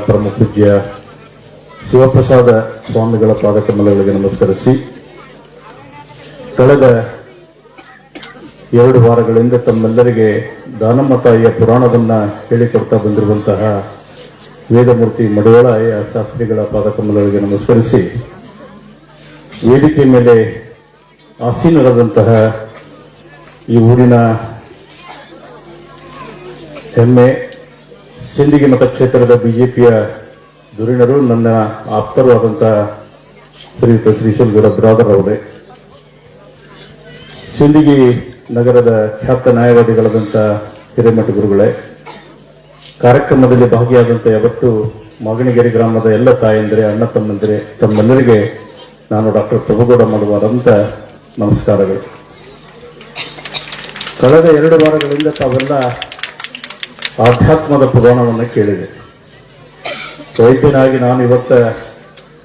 ಪರಮ ಪೂಜ್ಯ ಶಿವಪ್ರಸಾದ ಸ್ವಾಮಿಗಳ ಪಾದಕಮಲಗಳಿಗೆ ನಮಸ್ಕರಿಸಿ, ಕಳೆದ 2 ವಾರಗಳಿಂದ ತಮ್ಮೆಲ್ಲರಿಗೆ ದಾನಮ್ಮ ತಾಯಿಯ ಪುರಾಣವನ್ನ ಹೇಳಿಕೊಡ್ತಾ ಬಂದಿರುವಂತಹ ವೇದಮೂರ್ತಿ ಮಡಿವಾಳ ಶಾಸ್ತ್ರಿಗಳ ಪಾದಕಮಲಗಳಿಗೆ ನಮಸ್ಕರಿಸಿ, ವೇದಿಕೆ ಮೇಲೆ ಆಸೀನರಾದಂತಹ ಈ ಊರಿನ ಹೆಮ್ಮೆ ಸಿಂದಗಿ ಮತಕ್ಷೇತ್ರದ ಬಿಜೆಪಿಯ ಧುರೀಣರು, ನನ್ನ ಆಪ್ತರು ಆದಂತಹ ಶ್ರೀಯುತ ಶ್ರೀಶೈಲಗೌಡ ಬ್ರಾದರ್ ಅವರೇ, ಸಿಂದಗಿ ನಗರದ ಖ್ಯಾತ ನ್ಯಾಯವಾದಿಗಳಾದಂಥ ಹಿರೇಮಠ ಗುರುಗಳೇ, ಕಾರ್ಯಕ್ರಮದಲ್ಲಿ ಭಾಗಿಯಾದಂಥ ಯಾವತ್ತು ಮಾಗಣಿಗೆರೆ ಗ್ರಾಮದ ಎಲ್ಲ ತಾಯಂದಿರೆ, ಅಣ್ಣ ತಮ್ಮಂದಿರೆ, ತಮ್ಮೆಲ್ಲರಿಗೆ ನಾನು ಡಾಕ್ಟರ್ ಪ್ರಭುಗೌಡ ಮಾಡುವಾರಂತ ನಮಸ್ಕಾರಗಳು. ಕಳೆದ 2 ವಾರಗಳಿಂದ ತಾವೆಲ್ಲ ಆಧ್ಯಾತ್ಮದ ಪುರಾಣವನ್ನು ಕೇಳಿದೆ. ವೈದ್ಯನಾಗಿ ನಾನು ಇವತ್ತ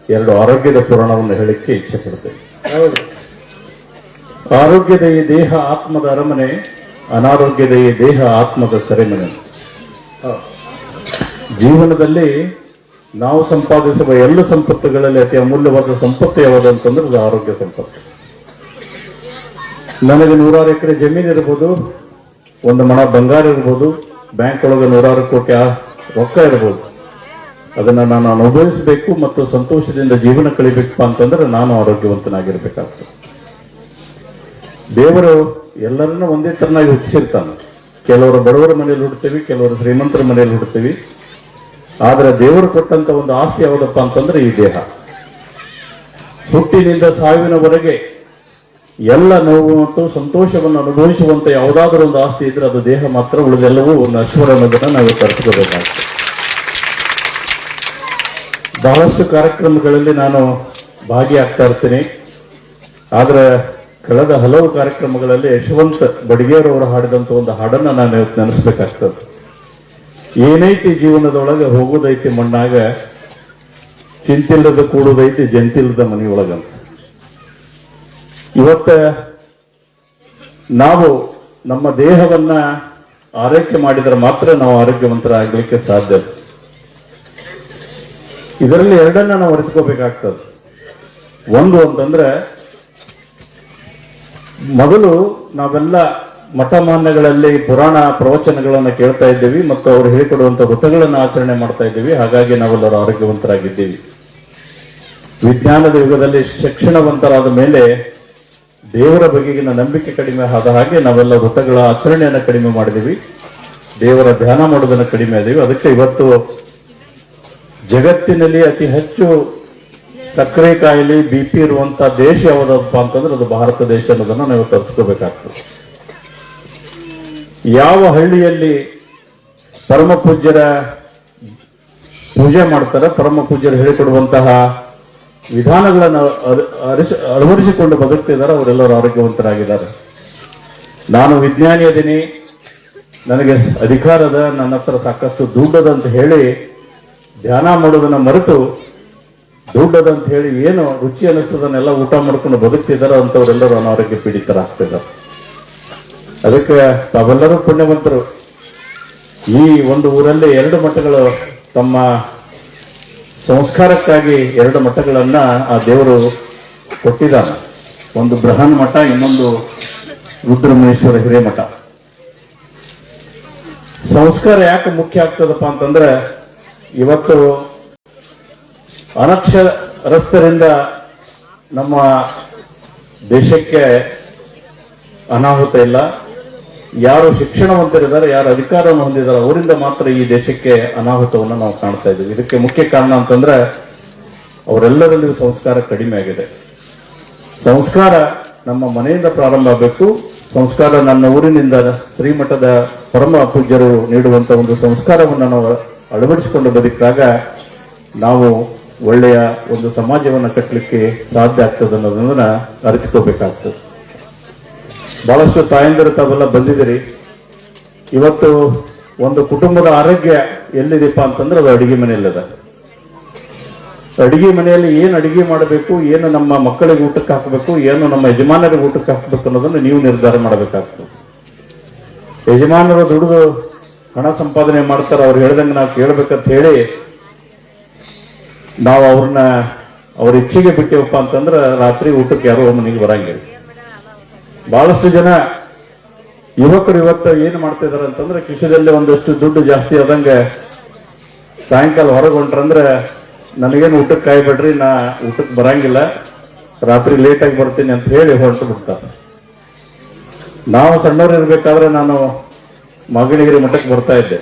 2 ಆರೋಗ್ಯದ ಪುರಾಣವನ್ನು ಹೇಳಲಿಕ್ಕೆ ಇಚ್ಛೆ ಪಡ್ತೇನೆ. ಆರೋಗ್ಯದ ಈ ದೇಹ ಆತ್ಮದ ಅರಮನೆ, ಅನಾರೋಗ್ಯದ ಈ ದೇಹ ಆತ್ಮದ ಸೆರೆಮನೆ. ಜೀವನದಲ್ಲಿ ನಾವು ಸಂಪಾದಿಸುವ ಎಲ್ಲ ಸಂಪತ್ತುಗಳಲ್ಲಿ ಅತಿ ಅಮೂಲ್ಯವಾದ ಸಂಪತ್ತು ಯಾವುದು ಅಂತಂದ್ರೆ ಅದು ಆರೋಗ್ಯ ಸಂಪತ್ತು. ನನಗೆ 100 ಎಕರೆ ಜಮೀನು ಇರ್ಬೋದು, ಒಂದು ಮಣ ಬಂಗಾರ ಇರ್ಬೋದು, ಬ್ಯಾಂಕ್ ಒಳಗೆ 100 ಕೋಟಿ ರೊಕ್ಕ ಇರ್ಬೋದು. ಅದನ್ನ ನಾನು ಅನುಭವಿಸಬೇಕು ಮತ್ತು ಸಂತೋಷದಿಂದ ಜೀವನ ಕಳಿಬೇಕಪ್ಪ ಅಂತಂದ್ರೆ ನಾನು ಆರೋಗ್ಯವಂತನಾಗಿರ್ಬೇಕಾಗ್ತದೆ. ದೇವರು ಎಲ್ಲರನ್ನ ಒಂದೇ ತರನಾಗಿ ಹುಟ್ಟಿಸಿರ್ತಾನೆ. ಕೆಲವರು ಬಡವರ ಮನೆಯಲ್ಲಿ ಹುಡ್ತೀವಿ, ಕೆಲವರು ಶ್ರೀಮಂತರ ಮನೆಯಲ್ಲಿ ಹುಡ್ತೀವಿ. ಆದ್ರೆ ದೇವರು ಕೊಟ್ಟಂತ ಒಂದು ಆಸ್ತಿ ಯಾವುದಪ್ಪ ಅಂತಂದ್ರೆ ಈ ದೇಹ. ಹುಟ್ಟಿನಿಂದ ಸಾವಿನವರೆಗೆ ಎಲ್ಲ ನೋವು ಮತ್ತು ಸಂತೋಷವನ್ನು ಅನುಭವಿಸುವಂತ ಯಾವುದಾದ್ರೂ ಒಂದು ಆಸ್ತಿ ಇದ್ರೆ ಅದು ದೇಹ ಮಾತ್ರ. ಉಳಿದೆಲ್ಲವೂ ಒಂದು ನಶ್ವರ ಅನ್ನೋದನ್ನ ನಾವು ತರಿಸ್ಕೋಬೇಕಾಗ್ತದೆ. ಬಹಳಷ್ಟು ಕಾರ್ಯಕ್ರಮಗಳಲ್ಲಿ ನಾನು ಭಾಗಿಯಾಗ್ತಾ ಇರ್ತೀನಿ. ಆದ್ರೆ ಕಳೆದ ಹಲವು ಕಾರ್ಯಕ್ರಮಗಳಲ್ಲಿ ಯಶವಂತ ಬಡಿಗೇರವರು ಹಾಡಿದಂತ ಒಂದು ಹಾಡನ್ನ ನಾನು ಇವತ್ತು ನೆನೆಸ್ಬೇಕಾಗ್ತದೆ. ಏನೈತಿ ಜೀವನದೊಳಗೆ ಹೋಗೋದೈತಿ ಮಣ್ಣಾಗ, ಚಿಂತಿಲ್ಲದ ಕೂಡುದೈತಿ ಜಂತಿಲ್ಲದ ಮನೆಯೊಳಗಂತ. ಇವತ್ತ ನಾವು ನಮ್ಮ ದೇಹವನ್ನ ಆರೈಕೆ ಮಾಡಿದ್ರೆ ಮಾತ್ರ ನಾವು ಆರೋಗ್ಯವಂತರಾಗಲಿಕ್ಕೆ ಸಾಧ್ಯ. ಇದರಲ್ಲಿ 2 ನಾವು ಅರಿತುಕೋಬೇಕಾಗ್ತದೆ. ಒಂದು ಅಂತಂದ್ರೆ, ಮೊದಲು ನಾವೆಲ್ಲ ಮಠಮಾನ್ಯಗಳಲ್ಲಿ ಪುರಾಣ ಪ್ರವಚನಗಳನ್ನು ಕೇಳ್ತಾ ಇದ್ದೀವಿ ಮತ್ತು ಅವರು ಹೇಳಿಕೊಡುವಂತ ವೃತ್ತಗಳನ್ನು ಆಚರಣೆ ಮಾಡ್ತಾ ಇದ್ದೀವಿ. ಹಾಗಾಗಿ ನಾವೆಲ್ಲರೂ ಆರೋಗ್ಯವಂತರಾಗಿದ್ದೀವಿ. ವಿಜ್ಞಾನದ ಯುಗದಲ್ಲಿ ಶಿಕ್ಷಣವಂತರಾದ ಮೇಲೆ ದೇವರ ಬಗೆಗಿನ ನಂಬಿಕೆ ಕಡಿಮೆ ಆದ ಹಾಗೆ ನಾವೆಲ್ಲ ವೃತ್ತಗಳ ಆಚರಣೆಯನ್ನು ಕಡಿಮೆ ಮಾಡಿದೀವಿ, ದೇವರ ಧ್ಯಾನ ಮಾಡೋದನ್ನು ಕಡಿಮೆ ಆದೀವಿ. ಅದಕ್ಕೆ ಇವತ್ತು ಜಗತ್ತಿನಲ್ಲಿ ಅತಿ ಹೆಚ್ಚು ಸಕ್ಕರೆ ಕಾಯಿಲೆ, BP ಇರುವಂತ ದೇಶ ಯಾವುದಪ್ಪ ಅಂತಂದ್ರೆ ಅದು ಭಾರತ ದೇಶ ಅನ್ನೋದನ್ನ ನಾವು ತರ್ಸ್ಕೋಬೇಕಾಗ್ತದೆ. ಯಾವ ಹಳ್ಳಿಯಲ್ಲಿ ಪರಮ ಪೂಜ್ಯರ ಪೂಜೆ ಮಾಡ್ತಾರೆ, ಪರಮ ಪೂಜ್ಯರು ಹೇಳಿಕೊಡುವಂತಹ ವಿಧಾನಗಳನ್ನು ಅಳವಡಿಸಿಕೊಂಡು ಬದುಕ್ತಿದ್ದಾರೆ, ಅವರೆಲ್ಲರೂ ಆರೋಗ್ಯವಂತರಾಗಿದ್ದಾರೆ. ನಾನು ವಿಜ್ಞಾನಿ ಅದೀನಿ, ನನಗೆ ಅಧಿಕಾರದ, ನನ್ನ ಹತ್ರ ಸಾಕಷ್ಟು ದುಡ್ಡದ ಅಂತ ಹೇಳಿ ಧ್ಯಾನ ಮಾಡೋದನ್ನ ಮರೆತು ದುಡ್ಡದಂತ ಹೇಳಿ ಏನು ರುಚಿ ಅನಿಸ್ತದನ್ನೆಲ್ಲ ಊಟ ಮಾಡ್ಕೊಂಡು ಬದುಕ್ತಿದ್ದಾರೆ ಅಂತವರೆಲ್ಲರೂ ಅನಾರೋಗ್ಯ ಪೀಡಿತರಾಗ್ತಿದ್ದಾರೆ. ಅದಕ್ಕೆ ತಾವೆಲ್ಲರೂ ಪುಣ್ಯವಂತರು. ಈ ಒಂದು ಊರಲ್ಲಿ 2 ಮಠಗಳು ತಮ್ಮ ಸಂಸ್ಕಾರಕ್ಕಾಗಿ 2 ಮಠಗಳನ್ನ ಆ ದೇವರು ಕೊಟ್ಟಿದ್ದಾನೆ. ಒಂದು ಬೃಹನ್ ಮಠ, ಇನ್ನೊಂದು ರುದ್ರಮುನೀಶ್ವರ ಹಿರೇಮಠ. ಸಂಸ್ಕಾರ ಯಾಕೆ ಮುಖ್ಯ ಆಗ್ತದಪ್ಪ ಅಂತಂದ್ರೆ, ಇವತ್ತು ಅನಕ್ಷರಸ್ಥರಿಂದ ನಮ್ಮ ದೇಶಕ್ಕೆ ಅನಾಹುತ ಇಲ್ಲ. ಯಾರು ಶಿಕ್ಷಣವಂತರಿದ್ದಾರೆ, ಯಾರು ಅಧಿಕಾರವನ್ನು ಹೊಂದಿದ್ದಾರೆ, ಅವರಿಂದ ಮಾತ್ರ ಈ ದೇಶಕ್ಕೆ ಅನಾಹುತವನ್ನು ನಾವು ಕಾಣ್ತಾ ಇದ್ದೀವಿ. ಇದಕ್ಕೆ ಮುಖ್ಯ ಕಾರಣ ಅಂತಂದ್ರೆ ಅವರೆಲ್ಲರಲ್ಲಿಯೂ ಸಂಸ್ಕಾರ ಕಡಿಮೆ ಆಗಿದೆ. ಸಂಸ್ಕಾರ ನಮ್ಮ ಮನೆಯಿಂದ ಪ್ರಾರಂಭ ಆಗಬೇಕು. ಸಂಸ್ಕಾರ ನನ್ನ ಊರಿನಿಂದ ಶ್ರೀಮಠದ ಪರಮ ಪೂಜ್ಯರು ನೀಡುವಂತ ಒಂದು ಸಂಸ್ಕಾರವನ್ನು ನಾವು ಅಳವಡಿಸಿಕೊಂಡು ಬದುಕಿದಾಗ ನಾವು ಒಳ್ಳೆಯ ಒಂದು ಸಮಾಜವನ್ನು ಕಟ್ಟಲಿಕ್ಕೆ ಸಾಧ್ಯ ಆಗ್ತದೆ ಅನ್ನೋದನ್ನ ಅರಿತುಕೋಬೇಕಾಗ್ತದೆ. ಬಹಳಷ್ಟು ತಾಯಂದಿರು ತಾವೆಲ್ಲ ಬಂದಿದ್ದೀರಿ. ಇವತ್ತು ಒಂದು ಕುಟುಂಬದ ಆರೋಗ್ಯ ಎಲ್ಲಿದೆಪ್ಪ ಅಂತಂದ್ರೆ ಅದು ಅಡಿಗೆ ಮನೆಯಲ್ಲದ. ಅಡಿಗೆ ಮನೆಯಲ್ಲಿ ಏನು ಅಡಿಗೆ ಮಾಡಬೇಕು, ಏನು ನಮ್ಮ ಮಕ್ಕಳಿಗೆ ಊಟಕ್ಕೆ ಹಾಕಬೇಕು, ಏನು ನಮ್ಮ ಯಜಮಾನರಿಗೆ ಊಟಕ್ಕೆ ಹಾಕಬೇಕು ಅನ್ನೋದನ್ನು ನೀವು ನಿರ್ಧಾರ ಮಾಡಬೇಕಾಗ್ತದೆ. ಯಜಮಾನರು ದುಡಿದು ಹಣ ಸಂಪಾದನೆ ಮಾಡ್ತಾರೆ, ಅವ್ರು ಹೇಳ್ದಂಗೆ ನಾವು ಕೇಳಬೇಕಂತ ಹೇಳಿ ನಾವು ಅವ್ರ ಇಚ್ಛೆಗೆ ಬಿಟ್ಟಿವಪ್ಪ ಅಂತಂದ್ರೆ ರಾತ್ರಿ ಊಟಕ್ಕೆ ಯಾರೋ ಮನೆಗೆ ಬರಂಗಿಲ್ಲ. ಬಹಳಷ್ಟು ಜನ ಯುವಕರು ಇವತ್ತು ಏನ್ ಮಾಡ್ತಾ ಇದಾರೆ ಅಂತಂದ್ರೆ ಕಿಶದಲ್ಲಿ ಒಂದಷ್ಟು ದುಡ್ಡು ಜಾಸ್ತಿ ಆದಂಗೆ ಸಾಯಂಕಾಲ ಹೊರಗೆ ಹೊಂಟ್ರಂದ್ರೆ ನನಗೇನು ಊಟಕ್ಕೆ ಕಾಯ್ಬೇಡ್ರಿ, ನಾ ಊಟಕ್ಕೆ ಬರಂಗಿಲ್ಲ, ರಾತ್ರಿ ಲೇಟಾಗಿ ಬರ್ತೀನಿ ಅಂತ ಹೇಳಿ ಹೊರಟು ಬಿಡ್ತಾರೆ. ನಾವು ಸಣ್ಣವ್ರು ಇರ್ಬೇಕಾದ್ರೆ ನಾನು ಮಾಗಡಿಗಿರಿ ಮಠಕ್ಕೆ ಬರ್ತಾ ಇದ್ದೆ,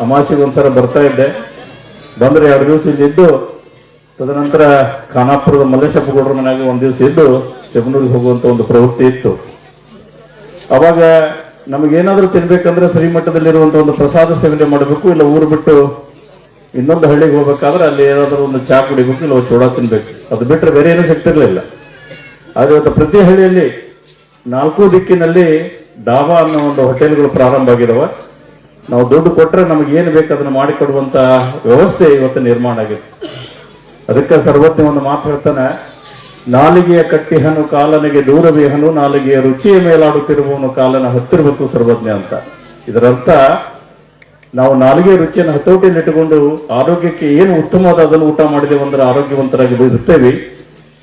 ಅಮಾಸಿಗೆ ಒಂದ್ಸಲ ಬರ್ತಾ ಇದ್ದೆ. ಬಂದ್ರೆ 2 ದಿವಸ ಇಲ್ಲಿದ್ದು ತದನಂತರ ಖಾನಾಪುರದ ಮಲ್ಲೇಶಪ್ಪ ಗೌಡ್ರ ಮನೆಯಾಗ 1 ದಿವಸ ಇದ್ದು ಚೆಬನೂರಿಗೆ ಹೋಗುವಂತ ಒಂದು ಪ್ರವೃತ್ತಿ ಇತ್ತು. ಅವಾಗ ನಮಗೇನಾದ್ರೂ ತಿನ್ಬೇಕಂದ್ರೆ ಶ್ರೀಮಠದಲ್ಲಿರುವಂತಹ ಒಂದು ಪ್ರಸಾದ ಸೇವನೆ ಮಾಡಬೇಕು, ಇಲ್ಲ ಊರು ಬಿಟ್ಟು ಇನ್ನೊಂದು ಹಳ್ಳಿಗೆ ಹೋಗ್ಬೇಕಾದ್ರೆ ಅಲ್ಲಿ ಏನಾದ್ರೂ ಒಂದು ಚಾ ಕುಡಿಬೇಕು, ಇಲ್ಲ ಚೂಡ ತಿನ್ಬೇಕು. ಅದು ಬಿಟ್ಟರೆ ಬೇರೆ ಏನೂ ಸಿಗ್ತಿರ್ಲಿಲ್ಲ. ಆದ್ರೆ ಇವತ್ತು ಪ್ರತಿ ಹಳ್ಳಿಯಲ್ಲಿ 4 ದಿಕ್ಕಿನಲ್ಲಿ ಡಾಬಾ ಅನ್ನೋ ಒಂದು ಹೋಟೆಲ್ಗಳು ಪ್ರಾರಂಭ ಆಗಿದಾವ. ನಾವು ದುಡ್ಡು ಕೊಟ್ಟರೆ ನಮಗೆ ಏನು ಬೇಕು ಅದನ್ನು ಮಾಡಿಕೊಡುವಂತ ವ್ಯವಸ್ಥೆ ಇವತ್ತು ನಿರ್ಮಾಣ ಆಗಿದೆ. ಅದಕ್ಕೆ ಸರ್ವಜ್ಞ ಒಂದು ಮಾತು ಹೇಳ್ತಾನೆ, ನಾಲಿಗೆಯ ಕಟ್ಟಿಹನು ಕಾಲನಿಗೆ ದೂರವೇಹನು, ನಾಲಿಗೆಯ ರುಚಿಯ ಮೇಲಾಡುತ್ತಿರುವವನು ಕಾಲನ ಹತ್ತಿರಬೇಕು ಸರ್ವಜ್ಞ ಅಂತ. ಇದರರ್ಥ ನಾವು ನಾಲಿಗೆ ರುಚಿಯನ್ನು ಹತೋಟಿಯಲ್ಲಿ ಇಟ್ಟುಕೊಂಡು ಆರೋಗ್ಯಕ್ಕೆ ಏನು ಉತ್ತಮವಾದ ಅದನ್ನು ಊಟ ಮಾಡಿದೆವು ಅಂದ್ರೆ ಆರೋಗ್ಯವಂತರಾಗಿ ಇರ್ತೇವೆ.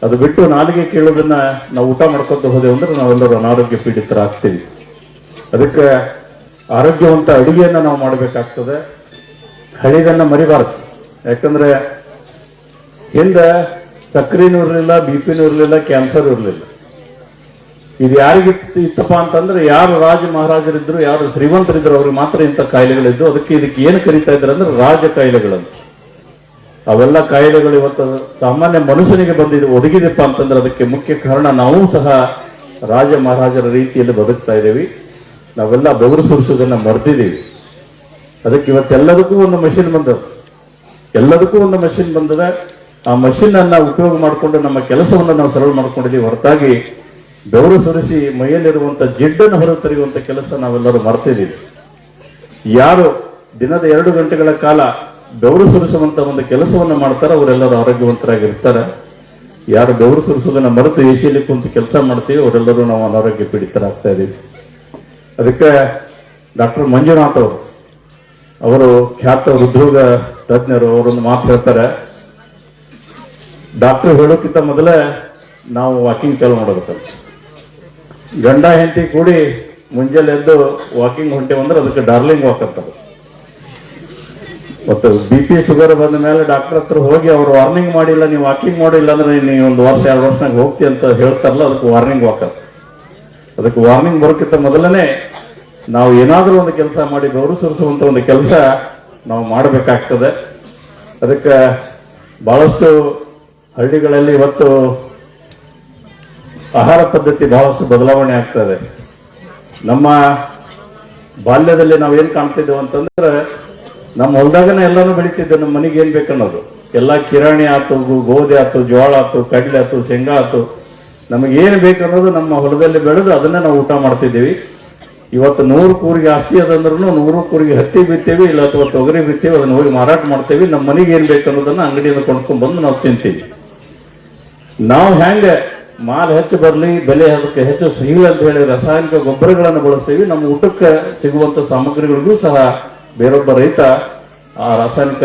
ಅದು ಬಿಟ್ಟು ನಾಲಿಗೆ ಕೇಳೋದನ್ನ ನಾವು ಊಟ ಮಾಡ್ಕೊತ ಹೋದೆವು ಅಂದ್ರೆ ನಾವೆಲ್ಲರೂ ಅನಾರೋಗ್ಯ ಪೀಡಿತರಾಗ್ತೀವಿ. ಅದಕ್ಕೆ ಆರೋಗ್ಯವಂತ ಅಡಿಗೆಯನ್ನ ನಾವು ಮಾಡಬೇಕಾಗ್ತದೆ, ಹಳಿದನ್ನ ಮರಿಬಾರ್ದು. ಯಾಕಂದ್ರೆ ಹಿಂದೆ ಸಕ್ಕರೆನೂ ಇರಲಿಲ್ಲ, ಬಿಪಿನೂ ಇರಲಿಲ್ಲ, ಕ್ಯಾನ್ಸರ್ ಇರಲಿಲ್ಲ. ಇದು ಯಾರಿಗೆ ಇತ್ತಪ್ಪ ಅಂತಂದ್ರೆ ಯಾರು ರಾಜ ಮಹಾರಾಜರಿದ್ರು, ಯಾರು ಶ್ರೀಮಂತರಿದ್ರು ಅವ್ರಿಗೆ ಮಾತ್ರ ಇಂಥ ಕಾಯಿಲೆಗಳಿದ್ದು. ಇದಕ್ಕೆ ಏನು ಕರೀತಾ ಇದ್ದಾರೆ ಅಂದ್ರೆ ರಾಜ ಕಾಯಿಲೆಗಳನ್ನು. ಅವೆಲ್ಲ ಕಾಯಿಲೆಗಳು ಇವತ್ತು ಸಾಮಾನ್ಯ ಮನುಷ್ಯನಿಗೆ ಒದಗಿದಪ್ಪ ಅಂತಂದ್ರೆ ಅದಕ್ಕೆ ಮುಖ್ಯ ಕಾರಣ ನಾವು ಸಹ ರಾಜ ಮಹಾರಾಜರ ರೀತಿಯಲ್ಲಿ ಬದುಕ್ತಾ ಇದ್ದೀವಿ. ನಾವೆಲ್ಲ ಬೆವರು ಸುರಿಸೋದನ್ನ ಮರ್ತಿದ್ದೀವಿ. ಅದಕ್ಕೆ ಇವತ್ತೆಲ್ಲದಕ್ಕೂ ಒಂದು ಮಷಿನ್ ಬಂದದ. ಆ ಮಷಿನ್ ಅನ್ನ ಉಪಯೋಗ ಮಾಡಿಕೊಂಡು ನಮ್ಮ ಕೆಲಸವನ್ನು ನಾವು ಸರಳ ಮಾಡ್ಕೊಂಡಿದ್ದೀವಿ ಹೊರತಾಗಿ ಬೆವರು ಸುರಿಸಿ ಮೈಯಲ್ಲಿರುವಂತ ಜಿಡ್ಡನ್ನು ಹೊರ ತೆರೆಯುವಂತ ಕೆಲಸ ನಾವೆಲ್ಲರೂ ಮರ್ತಿದ್ದೀವಿ. ಯಾರು ದಿನದ 2 ಗಂಟೆಗಳ ಕಾಲ ಬೆವರು ಸುರಿಸುವಂತ ಒಂದು ಕೆಲಸವನ್ನು ಮಾಡ್ತಾರೆ ಅವರೆಲ್ಲರೂ ಆರೋಗ್ಯವಂತರಾಗಿರ್ತಾರೆ. ಯಾರು ಬೆವರು ಸುರಿಸೋದನ್ನ ಮರೆತು ಎಸಿಯಲ್ಲಿ ಕುಂತು ಕೆಲಸ ಮಾಡ್ತೀವಿ ಅವರೆಲ್ಲರೂ ನಾವು ಅನಾರೋಗ್ಯ ಪೀಡಿತರಾಗ್ತಾ ಇದ್ದೀವಿ. ಅದಕ್ಕೆ ಡಾಕ್ಟರ್ ಮಂಜುನಾಥ್ ಅವರು ಖ್ಯಾತ ಹೃದ್ರೋಗ ತಜ್ಞರು, ಅವರೊಂದು ಮಾತು ಹೇಳ್ತಾರೆ, ಡಾಕ್ಟರ್ ಹೇಳೋಕ್ಕಿಂತ ಮೊದಲೇ ನಾವು ವಾಕಿಂಗ್ ಚಾಲು ಮಾಡಬೇಕಂತ. ಗಂಡ ಹೆಂಡತಿ ಕೂಡಿ ಮುಂಜಾನೆ ಎದ್ದು ವಾಕಿಂಗ್ ಹೊಂಟೇವಂದ್ರೆ ಅದಕ್ಕೆ ಡಾರ್ಲಿಂಗ್ ವಾಕ್ ಅಂತಾರೆ. ಮತ್ತು BP ಶುಗರ್ ಬಂದ ಮೇಲೆ ಡಾಕ್ಟರ್ ಹತ್ರ ಹೋಗಿ ಅವ್ರು ವಾರ್ನಿಂಗ್ ಮಾಡಿಲ್ಲ, ನೀವು ವಾಕಿಂಗ್ ಮಾಡಿಲ್ಲ ಅಂದ್ರೆ ನೀವು 1 ವರ್ಷ 2 ವರ್ಷನಾಗ ಹೋಗ್ತಿ ಅಂತ ಹೇಳ್ತಾರಲ್ಲ, ಅದಕ್ಕೆ ವಾರ್ನಿಂಗ್ ವಾಕ್ ಅಂತ. ಅದಕ್ಕೆ ವಾರ್ನಿಂಗ್ ಬರೋಕ್ಕಿಂತ ಮೊದಲನೇ ನಾವು ಏನಾದರೂ ಒಂದು ಕೆಲಸ ಮಾಡಿ ಬೆವರು ಸುರಿಸುವಂತ ಒಂದು ಕೆಲಸ ನಾವು ಮಾಡಬೇಕಾಗ್ತದೆ. ಅದಕ್ಕೆ ಬಹಳಷ್ಟು ಹಳ್ಳಿಗಳಲ್ಲಿ ಇವತ್ತು ಆಹಾರ ಪದ್ಧತಿ ಬಹಳಷ್ಟು ಬದಲಾವಣೆ ಆಗ್ತದೆ. ನಮ್ಮ ಬಾಲ್ಯದಲ್ಲಿ ನಾವೇನ್ ಕಾಣ್ತಿದ್ದೇವೆ ಅಂತಂದ್ರೆ ನಮ್ಮ ಹೊಲದಾಗನೇ ಎಲ್ಲಾನು ಬೆಳಿತಿದ್ದೆ. ನಮ್ಮ ಮನೆಗೆ ಏನ್ ಬೇಕನ್ನೋದು ಎಲ್ಲ ಕಿರಾಣಿ ಆತು, ಗೋಧಿ ಆತು, ಜೋಳ ಆತು, ಕಡ್ಲೆ ಆತು, ಶೇಂಗಾ ಆತು, ನಮಗೇನು ಬೇಕನ್ನೋದು ನಮ್ಮ ಹೊಲದಲ್ಲಿ ಬೆಳೆದು ಅದನ್ನ ನಾವು ಊಟ ಮಾಡ್ತಿದ್ದೀವಿ. ಇವತ್ತು 100 ಕೂರಿಗೆ ಆಸ್ತಿ ಅದಂದ್ರೂ 100 ಕೂರಿಗೆ ಹತ್ತಿ ಬಿತ್ತೇವಿ, ಇಲ್ಲ ಅಥವಾ ತೊಗರಿ ಬಿತ್ತೇವಿ, ಅದನ್ನ ಹೋಗಿ ಮಾರಾಟ ಮಾಡ್ತೇವಿ. ನಮ್ಮ ಮನೆಗೆ ಏನ್ ಬೇಕನ್ನೋದನ್ನ ಅಂಗಡಿಯಿಂದ ಕೊಂಡ್ಕೊಂಡ್ ಬಂದು ನಾವು ತಿಂತೀವಿ. ನಾವು ಹೆಂಗೆ ಮಾಲ್ ಹೆಚ್ಚು ಬರಲಿ, ಬೆಲೆ ಅದಕ್ಕೆ ಹೆಚ್ಚು ಸಿಗಲಿ ಅಂತ ಹೇಳಿ ರಾಸಾಯನಿಕ ಗೊಬ್ಬರಗಳನ್ನು ಬಳಸ್ತೀವಿ. ನಮ್ಮ ಊಟಕ್ಕೆ ಸಿಗುವಂತ ಸಾಮಗ್ರಿಗಳಿಗೂ ಸಹ ಬೇರೊಬ್ಬ ರೈತ ಆ ರಾಸಾಯನಿಕ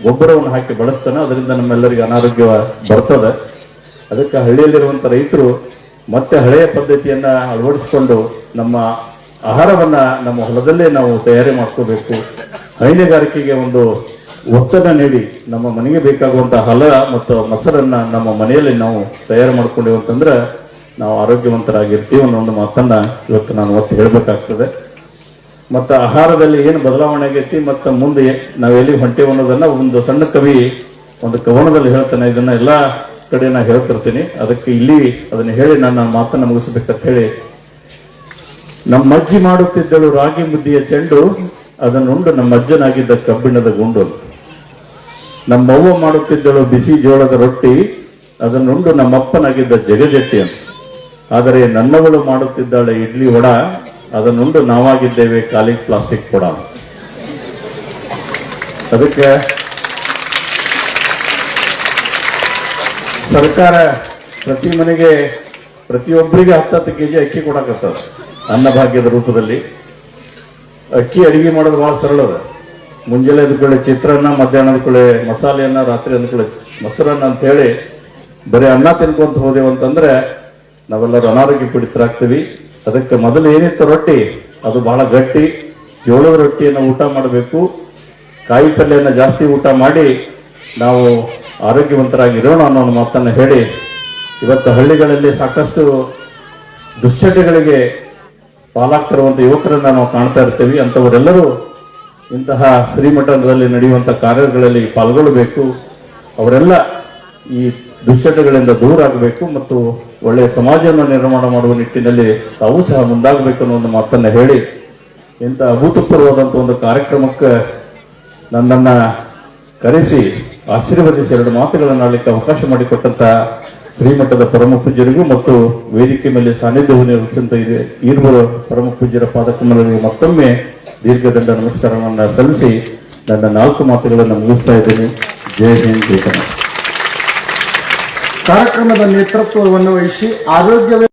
ಗೊಬ್ಬರವನ್ನು ಹಾಕಿ ಬಳಸ್ತಾನೆ. ಅದರಿಂದ ನಮ್ಮೆಲ್ಲರಿಗೆ ಅನಾರೋಗ್ಯ ಬರ್ತದೆ. ಅದಕ್ಕೆ ಹಳ್ಳಿಯಲ್ಲಿರುವಂತ ರೈತರು ಮತ್ತೆ ಹಳೆಯ ಪದ್ಧತಿಯನ್ನ ಅಳವಡಿಸಿಕೊಂಡು ನಮ್ಮ ಆಹಾರವನ್ನ ನಮ್ಮ ಹೊಲದಲ್ಲೇ ನಾವು ತಯಾರಿ ಮಾಡ್ಕೋಬೇಕು. ಹೈನುಗಾರಿಕೆಗೆ ಒಂದು ಒತ್ತನ್ನು ನೀಡಿ ನಮ್ಮ ಮನೆಗೆ ಬೇಕಾಗುವಂತಹ ಹಲ ಮತ್ತು ಮೊಸರನ್ನ ನಮ್ಮ ಮನೆಯಲ್ಲಿ ನಾವು ತಯಾರು ಮಾಡ್ಕೊಂಡಿವಿ ಅಂತಂದ್ರೆ ನಾವು ಆರೋಗ್ಯವಂತರಾಗಿರ್ತೀವಿ ಅನ್ನೋ ಒಂದು ಮಾತನ್ನ ಇವತ್ತು ನಾನು ಒತ್ತು ಹೇಳಬೇಕಾಗ್ತದೆ. ಮತ್ತು ಆಹಾರದಲ್ಲಿ ಏನು ಬದಲಾವಣೆ ಆಗೈತಿ ಮತ್ತು ಮುಂದೆ ನಾವು ಎಲ್ಲಿ ಹೊಂಟೇವೆ ಅನ್ನೋದನ್ನ ಒಂದು ಸಣ್ಣ ಕವಿ ಒಂದು ಕವನದಲ್ಲಿ ಹೇಳ್ತಾನೆ. ಇದನ್ನ ಎಲ್ಲಾ ಕಡೆ ನಾ ಹೇಳ್ತಿರ್ತೀನಿ. ಅದಕ್ಕೆ ಇಲ್ಲಿ ಅದನ್ನ ಹೇಳಿ ನನ್ನ ಮಾತನ್ನ ಮುಗಿಸ್ಬೇಕಂತ ಹೇಳಿ, ನಮ್ಮ ಅಜ್ಜಿ ಮಾಡುತ್ತಿದ್ದಳು ರಾಗಿ ಮುದ್ದಿಯ ಚೆಂಡು, ಅದನ್ನುಂಡು ನಮ್ಮ ಅಜ್ಜನಾಗಿದ್ದ ಕಬ್ಬಿಣದ ಗುಂಡು. ನಮ್ಮವ್ವ ಮಾಡುತ್ತಿದ್ದಳು ಬಿಸಿ ಜೋಳದ ರೊಟ್ಟಿ, ಅದನ್ನುಂಡು ನಮ್ಮಪ್ಪನಾಗಿದ್ದ ಜಗಜಟ್ಟಿ ಅಂತ. ಆದರೆ ನನ್ನವಳು ಮಾಡುತ್ತಿದ್ದಾಳೆ ಇಡ್ಲಿ ವಡ, ಅದನ್ನುಂಡು ನಾವಾಗಿದ್ದೇವೆ ಖಾಲಿ ಪ್ಲಾಸ್ಟಿಕ್ ಕೊಡ. ಅದಕ್ಕೆ ಸರ್ಕಾರ ಪ್ರತಿ ಮನೆಗೆ ಪ್ರತಿಯೊಬ್ಬರಿಗೆ 10 ಕೆಜಿ ಅಕ್ಕಿ ಕೊಡಕತ್ತದ ಅನ್ನಭಾಗ್ಯದ ರೂಪದಲ್ಲಿ. ಅಕ್ಕಿ ಅಡಿಗೆ ಮಾಡೋದು ಬಹಳ ಸರಳ ಅದ. ಮುಂಜಾನೆ ಅಂದ್ಕೊಳ್ಳಿ ಚಿತ್ರಾನ್ನ, ಮಧ್ಯಾಹ್ನ ಅಂದ್ಕೊಳ್ಳಿ ಮಸಾಲೆ ಅನ್ನ, ರಾತ್ರಿ ಅಂದ್ಕೊಳ್ಳಿ ಮೊಸರನ್ನ ಅಂತ ಹೇಳಿ ಬರೀ ಅನ್ನ ತಿನ್ಕೊಂತ ಹೋದೆವು ಅಂತಂದ್ರೆ ನಾವೆಲ್ಲರೂ ಅನಾರೋಗ್ಯ ಪೀಡಿತರಾಗ್ತೀವಿ. ಅದಕ್ಕೆ ಮೊದಲು ಏನಿತ್ತು ರೊಟ್ಟಿ, ಅದು ಬಹಳ ಗಟ್ಟಿ, ಜೋಳದ ರೊಟ್ಟಿಯನ್ನು ಊಟ ಮಾಡಬೇಕು. ಕಾಯಿ ಪಲ್ಯನ ಜಾಸ್ತಿ ಊಟ ಮಾಡಿ ನಾವು ಆರೋಗ್ಯವಂತರಾಗಿರೋಣ ಅನ್ನೋ ಒಂದು ಮಾತನ್ನು ಹೇಳಿ, ಇವತ್ತು ಹಳ್ಳಿಗಳಲ್ಲಿ ಸಾಕಷ್ಟು ದುಶ್ಚಟಗಳಿಗೆ ಪಾಲಾಗ್ತಿರುವಂತಹ ಯುವಕರನ್ನ ನಾವು ಕಾಣ್ತಾ ಇರ್ತೀವಿ. ಅಂತವರೆಲ್ಲರೂ ಇಂತಹ ಶ್ರೀಮಠದಲ್ಲಿ ನಡೆಯುವಂತಹ ಕಾರ್ಯಗಳಲ್ಲಿ ಪಾಲ್ಗೊಳ್ಳಬೇಕು. ಅವರೆಲ್ಲ ಈ ದುಶ್ಚಟಗಳಿಂದ ದೂರ ಆಗಬೇಕು ಮತ್ತು ಒಳ್ಳೆಯ ಸಮಾಜವನ್ನು ನಿರ್ಮಾಣ ಮಾಡುವ ನಿಟ್ಟಿನಲ್ಲಿ ತಾವು ಸಹ ಮುಂದಾಗಬೇಕು ಅನ್ನೋ ಒಂದು ಮಾತನ್ನ ಹೇಳಿ, ಇಂಥ ಅಭೂತಪೂರ್ವವಾದಂಥ ಒಂದು ಕಾರ್ಯಕ್ರಮಕ್ಕೆ ನನ್ನನ್ನ ಕರೆಸಿ ಆಶೀರ್ವದಿಸಿ 2 ಮಾತುಗಳನ್ನು ಆಡಲಿಕ್ಕೆ ಅವಕಾಶ ಮಾಡಿಕೊಟ್ಟಂತ ಶ್ರೀಮಠದ ಪರಮ ಪೂಜ್ಯರಿಗೂ ಮತ್ತು ವೇದಿಕೆ ಮೇಲೆ ಸಾನ್ನಿಧ್ಯವನ್ನು ಇರುವಂತ ಈರ್ವರ ಪರಮ ಪೂಜ್ಯರ ಪಾದಕಮಲರಿಗೆ ಮತ್ತೊಮ್ಮೆ ದೀರ್ಘದಂಡ ನಮಸ್ಕಾರವನ್ನು ಸಲ್ಲಿಸಿ ನನ್ನ 4 ಮಾತುಗಳನ್ನು ಮುಗಿಸ್ತಾ ಇದ್ದೇನೆ. ಜೈ ಹಿಂದ್, ಜೈ ಕರ್ನಾಟಕ. ಕಾರ್ಯಕ್ರಮದ ನೇತೃತ್ವವನ್ನು ವಹಿಸಿ ಆರೋಗ್ಯವೇ